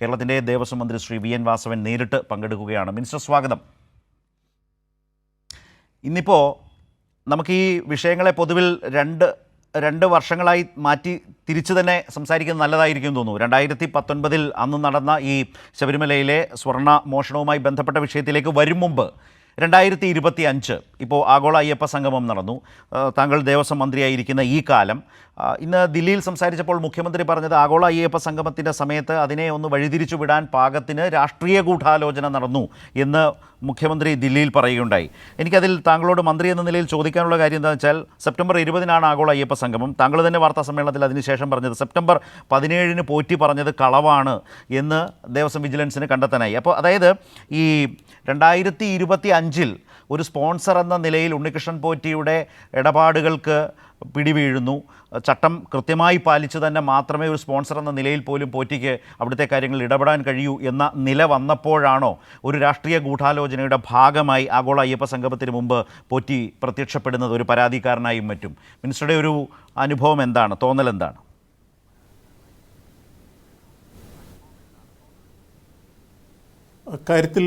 കേരളത്തിൻ്റെ ദേവസ്വം മന്ത്രി Shri V N Vasavan നേരിട്ട് പങ്കെടുക്കുകയാണ്. മിനിസ്റ്റർ സ്വാഗതം. ഇന്നിപ്പോൾ നമുക്ക് ഈ വിഷയങ്ങളെ പൊതുവിൽ രണ്ട് വർഷങ്ങളായി മാറ്റി തിരിച്ചു തന്നെ സംസാരിക്കുന്നത് നല്ലതായിരിക്കും തോന്നുന്നു. 2019 അന്ന് നടന്ന ഈ ശബരിമലയിലെ സ്വർണ്ണ മോഷണവുമായി ബന്ധപ്പെട്ട വിഷയത്തിലേക്ക് വരും മുമ്പ് 2025 ഇപ്പോൾ ആഗോള അയ്യപ്പ സംഗമം നടന്നു. താങ്കൾ ദേവസ്വം മന്ത്രിയായിരിക്കുന്ന ഈ കാലം ഇന്ന് ദില്ലിയിൽ സംസാരിച്ചപ്പോൾ മുഖ്യമന്ത്രി പറഞ്ഞത് ആഗോള അയ്യപ്പ സംഗമത്തിൻ്റെ സമയത്ത് അതിനെ ഒന്ന് വഴിതിരിച്ചു വിടാൻ പാകത്തിന് രാഷ്ട്രീയ ഗൂഢാലോചന നടന്നു എന്ന് മുഖ്യമന്ത്രി ദില്ലിയിൽ പറയുകയുണ്ടായി. എനിക്കതിൽ താങ്കളോട് മന്ത്രി എന്ന നിലയിൽ ചോദിക്കാനുള്ള കാര്യം എന്താണെന്ന് വെച്ചാൽ സെപ്റ്റംബർ 20 ആഗോള അയ്യപ്പ സംഗമം. താങ്കൾ തന്നെ വാർത്താ സമ്മേളനത്തിൽ അതിനുശേഷം പറഞ്ഞത് സെപ്റ്റംബർ 17 പോറ്റി പറഞ്ഞത് കളവാണ് എന്ന് ദേവസ്വം വിജിലൻസിന് കണ്ടെത്താനായി. അപ്പോൾ അതായത് ഈ 2025 ഒരു സ്പോൺസർ എന്ന നിലയിൽ ഉണ്ണികൃഷ്ണൻ പോറ്റിയുടെ ഇടപാടുകൾക്ക് പിടിവീഴുന്നു. ചട്ടം കൃത്യമായി പാലിച്ചു തന്നെ മാത്രമേ ഒരു സ്പോൺസർ എന്ന നിലയിൽ പോലും പോറ്റിക്ക് അവിടുത്തെ കാര്യങ്ങളിൽ ഇടപെടാൻ കഴിയൂ എന്ന നില വന്നപ്പോഴാണോ ഒരു രാഷ്ട്രീയ ഗൂഢാലോചനയുടെ ഭാഗമായി ആഗോള അയ്യപ്പ സംഗമത്തിന് മുമ്പ് പോറ്റി പ്രത്യക്ഷപ്പെടുന്നത് ഒരു പരാതിക്കാരനായും മറ്റും? മിനിസ്റ്ററുടെ ഒരു അനുഭവം എന്താണ്, തോന്നൽ എന്താണ്? അക്കാര്യത്തിൽ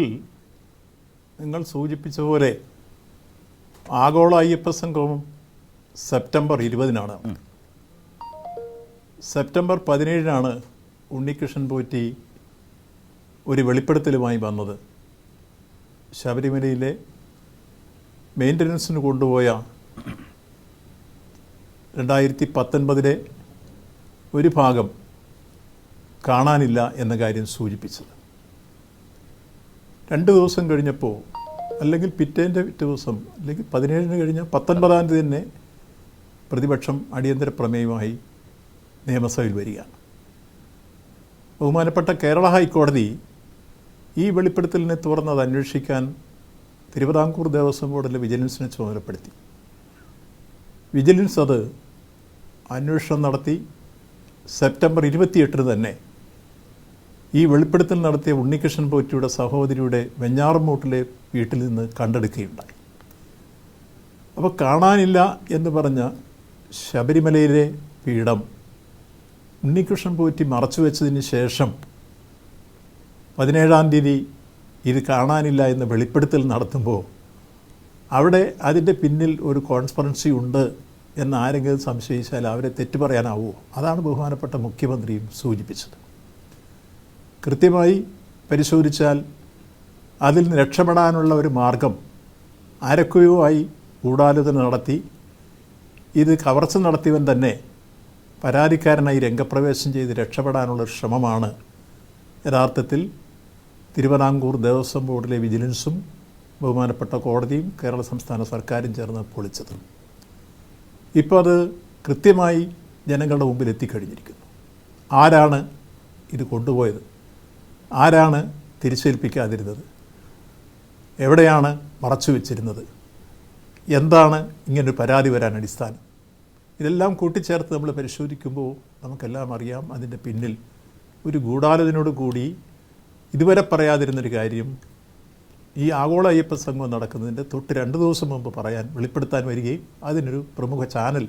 നിങ്ങൾ സൂചിപ്പിച്ച പോലെ ആഗോള അയ്യപ്പ സംഗമം സെപ്റ്റംബർ 20 സെപ്റ്റംബർ 17 ഉണ്ണികൃഷ്ണൻ പോറ്റി ഒരു വെളിപ്പെടുത്തലുമായി വന്നത്. ശബരിമലയിലെ മെയിൻ്റനൻസിന് കൊണ്ടുപോയ 2019 ഒരു ഭാഗം കാണാനില്ല എന്ന കാര്യം സൂചിപ്പിച്ചത്. 2 ദിവസം കഴിഞ്ഞപ്പോൾ, അല്ലെങ്കിൽ പിറ്റേ ദിവസം, അല്ലെങ്കിൽ 17 കഴിഞ്ഞ് 19 തന്നെ പ്രതിപക്ഷം അടിയന്തര പ്രമേയമായി നിയമസഭയിൽ വരികയാണ്. ബഹുമാനപ്പെട്ട കേരള ഹൈക്കോടതി ഈ വെളിപ്പെടുത്തലിനെ തുറന്നത് അന്വേഷിക്കാൻ തിരുവിതാംകൂർ ദേവസ്വം ബോർഡിലെ വിജിലൻസിനെ ചുമതലപ്പെടുത്തി. വിജിലൻസ് അത് അന്വേഷണം നടത്തി. സെപ്റ്റംബർ 28 തന്നെ ഈ വെളിപ്പെടുത്തൽ നടത്തിയ ഉണ്ണികൃഷ്ണൻ പോറ്റിയുടെ സഹോദരിയുടെ വെഞ്ഞാറമ്മൂട്ടിലെ വീട്ടിൽ നിന്ന് കണ്ടെടുക്കുകയുണ്ടായി. അപ്പോൾ കാണാനില്ല എന്ന് പറഞ്ഞ ശബരിമലയിലെ പീഠം ഉണ്ണികൃഷ്ണൻ പോറ്റി മറച്ചുവെച്ചതിന് ശേഷം 17 ഇത് കാണാനില്ല എന്ന വെളിപ്പെടുത്തൽ നടത്തുമ്പോൾ അവിടെ അതിൻ്റെ പിന്നിൽ ഒരു കോൺസ്പറൻസി ഉണ്ട് എന്ന് ആരെങ്കിലും സംശയിച്ചാൽ അവരെ തെറ്റു പറയാനാവുമോ? അതാണ് ബഹുമാനപ്പെട്ട മുഖ്യമന്ത്രിയും സൂചിപ്പിച്ചത്. കൃത്യമായി പരിശോധിച്ചാൽ അതിൽ നിന്ന് രക്ഷപ്പെടാനുള്ള ഒരു മാർഗം ആരൊക്കെയോ ആയി ഗൂഢാലോചന നടത്തി ഇത് കവർച്ച നടത്തിയവൻ തന്നെ പരാതിക്കാരനായി രംഗപ്രവേശം ചെയ്ത് രക്ഷപ്പെടാനുള്ള ശ്രമമാണ് യഥാർത്ഥത്തിൽ തിരുവിതാംകൂർ ദേവസ്വം ബോർഡിലെ വിജിലൻസും ബഹുമാനപ്പെട്ട കോടതിയും കേരള സംസ്ഥാന സർക്കാരും ചേർന്ന് പൊളിച്ചത്. ഇപ്പോൾ അത് കൃത്യമായി ജനങ്ങളുടെ മുമ്പിൽ എത്തിക്കഴിഞ്ഞിരിക്കുന്നു. ആരാണ് ഇത് കൊണ്ടുപോയത്? ആരാണ് തിരിച്ചേൽപ്പിക്കാതിരുന്നത്? എവിടെയാണ് മറച്ചു വെച്ചിരുന്നത്? എന്താണ് ഇങ്ങനൊരു പരാതി വരാൻ അടിസ്ഥാനം? ഇതെല്ലാം കൂട്ടിച്ചേർത്ത് നമ്മൾ പരിശോധിക്കുമ്പോൾ നമുക്കെല്ലാം അറിയാം അതിൻ്റെ പിന്നിൽ ഒരു ഗൂഢാലോചനയോട് കൂടി ഇതുവരെ പറയാതിരുന്നൊരു കാര്യം ഈ ആഗോള അയ്യപ്പ സംഗമം നടക്കുന്നതിൻ്റെ തൊട്ട് 2 ദിവസം മുമ്പ് വെളിപ്പെടുത്താൻ വരികയും അതിനൊരു പ്രമുഖ ചാനൽ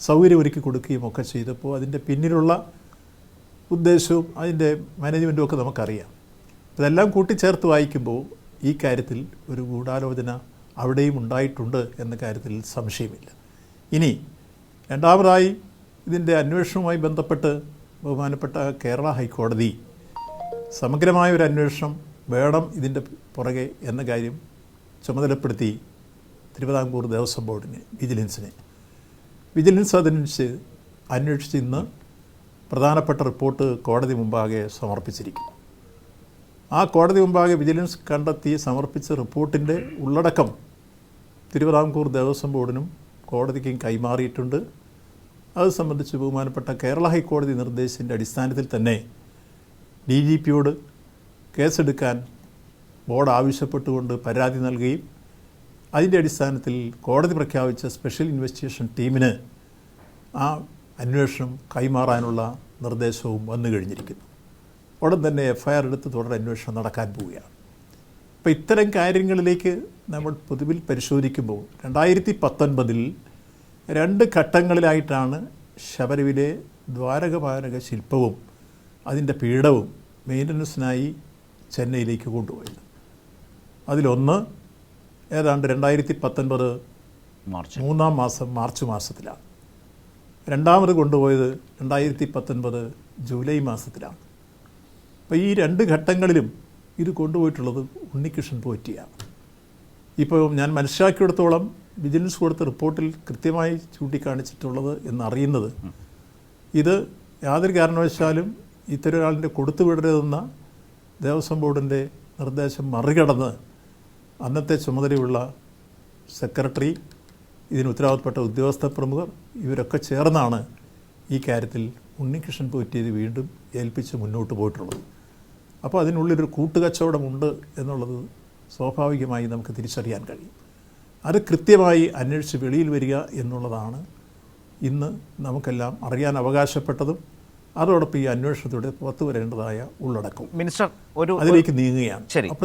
സൗകര്യമൊരുക്കി കൊടുക്കുകയും ഒക്കെ ചെയ്തപ്പോൾ അതിൻ്റെ പിന്നിലുള്ള ഉദ്ദേശവും അതിൻ്റെ മാനേജ്മെൻറ്റും ഒക്കെ നമുക്കറിയാം. ഇതെല്ലാം കൂട്ടിച്ചേർത്ത് വായിക്കുമ്പോൾ ഈ കാര്യത്തിൽ ഒരു ഗൂഢാലോചന അവിടെയും ഉണ്ടായിട്ടുണ്ട് എന്ന കാര്യത്തിൽ സംശയമില്ല. ഇനി രണ്ടാമതായി ഇതിൻ്റെ അന്വേഷണവുമായി ബന്ധപ്പെട്ട് ബഹുമാനപ്പെട്ട കേരള ഹൈക്കോടതി സമഗ്രമായ ഒരു അന്വേഷണം വേണം ഇതിൻ്റെ പുറകെ എന്ന കാര്യം ചുമതലപ്പെടുത്തി തിരുവിതാംകൂർ ദേവസ്വം ബോർഡിനെ, വിജിലൻസ് അതിനനുസരിച്ച് അന്വേഷിച്ച് ഇന്ന് പ്രധാനപ്പെട്ട റിപ്പോർട്ട് കോടതി മുമ്പാകെ സമർപ്പിച്ചിരിക്കുന്നു. ആ കോടതി മുമ്പാകെ വിജിലൻസ് കണ്ടെത്തി സമർപ്പിച്ച റിപ്പോർട്ടിൻ്റെ ഉള്ളടക്കം തിരുവിതാംകൂർ ദേവസ്വം ബോർഡിനും കോടതിക്കും കൈമാറിയിട്ടുണ്ട്. അത് സംബന്ധിച്ച് ബഹുമാനപ്പെട്ട കേരള ഹൈക്കോടതി നിർദ്ദേശത്തിൻ്റെ അടിസ്ഥാനത്തിൽ തന്നെ DGPയോട് കേസെടുക്കാൻ ബോർഡ് ആവശ്യപ്പെട്ടുകൊണ്ട് പരാതി നൽകുകയും അതിൻ്റെ അടിസ്ഥാനത്തിൽ കോടതി പ്രഖ്യാപിച്ച സ്പെഷ്യൽ ഇൻവെസ്റ്റിഗേഷൻ ടീമിന് ആ അന്വേഷണം കൈമാറാനുള്ള നിർദ്ദേശവും വന്നു കഴിഞ്ഞിരിക്കുന്നു. ഉടൻ തന്നെ FIR എടുത്ത് തുടർ അന്വേഷണം നടക്കാൻ പോവുകയാണ്. അപ്പോൾ ഇത്തരം കാര്യങ്ങളിലേക്ക് നമ്മൾ പൊതുവിൽ പരിശോധിക്കുമ്പോൾ 2019 2 ഘട്ടങ്ങളിലായിട്ടാണ് ശബരിമലയിലെ ദ്വാരകപാലക ശില്പവും അതിൻ്റെ പീഠവും മെയിൻ്റനൻസിനായി ചെന്നൈയിലേക്ക് കൊണ്ടുപോയത്. അതിലൊന്ന് ഏതാണ്ട് 2019 മൂന്നാം മാസം മാർച്ച് മാസത്തിലാണ്. രണ്ടാമത് കൊണ്ടുപോയത് 2019 ജൂലൈ മാസത്തിലാണ്. അപ്പോൾ ഈ രണ്ട് ഘട്ടങ്ങളിലും ഇത് കൊണ്ടുപോയിട്ടുള്ളത് ഉണ്ണികൃഷ്ണൻ പോറ്റിയാണ്. ഇപ്പോൾ ഞാൻ മനസ്സിലാക്കിയെടുത്തോളം വിജിലൻസ് കൊടുത്ത റിപ്പോർട്ടിൽ കൃത്യമായി ചൂണ്ടിക്കാണിച്ചിട്ടുള്ളത് എന്നറിയുന്നത്, ഇത് യാതൊരു കാരണവശാലും ഇത്തരൊരാളിൻ്റെ കൊടുത്തുവിടരുതെന്ന ദേവസ്വം ബോർഡിൻ്റെ നിർദ്ദേശം മറികടന്ന് അന്നത്തെ ചുമതലയുള്ള സെക്രട്ടറി, ഇതിന് ഉത്തരവാദപ്പെട്ട ഉദ്യോഗസ്ഥ പ്രമുഖർ ഇവരൊക്കെ ചേർന്നാണ് ഈ കാര്യത്തിൽ ഉണ്ണികൃഷ്ണൻ പോറ്റിയത് വീണ്ടും ഏൽപ്പിച്ച് മുന്നോട്ട് പോയിട്ടുള്ളത്. അപ്പോൾ അതിനുള്ളിലൊരു കൂട്ടുകച്ചവടമുണ്ട് എന്നുള്ളത് സ്വാഭാവികമായി നമുക്ക് തിരിച്ചറിയാൻ കഴിയും. അത് കൃത്യമായി അന്വേഷിച്ച് വെളിയിൽ വരിക എന്നുള്ളതാണ് ഇന്ന് നമുക്കെല്ലാം അറിയാൻ അവകാശപ്പെട്ടതും അതോടൊപ്പം ഈ അന്വേഷണത്തോടെ പുറത്തു വരേണ്ടതായ ഉള്ളടക്കവും. മിനിസ്റ്റർ അതിലേക്ക് നീങ്ങുകയാണ്. ശരി.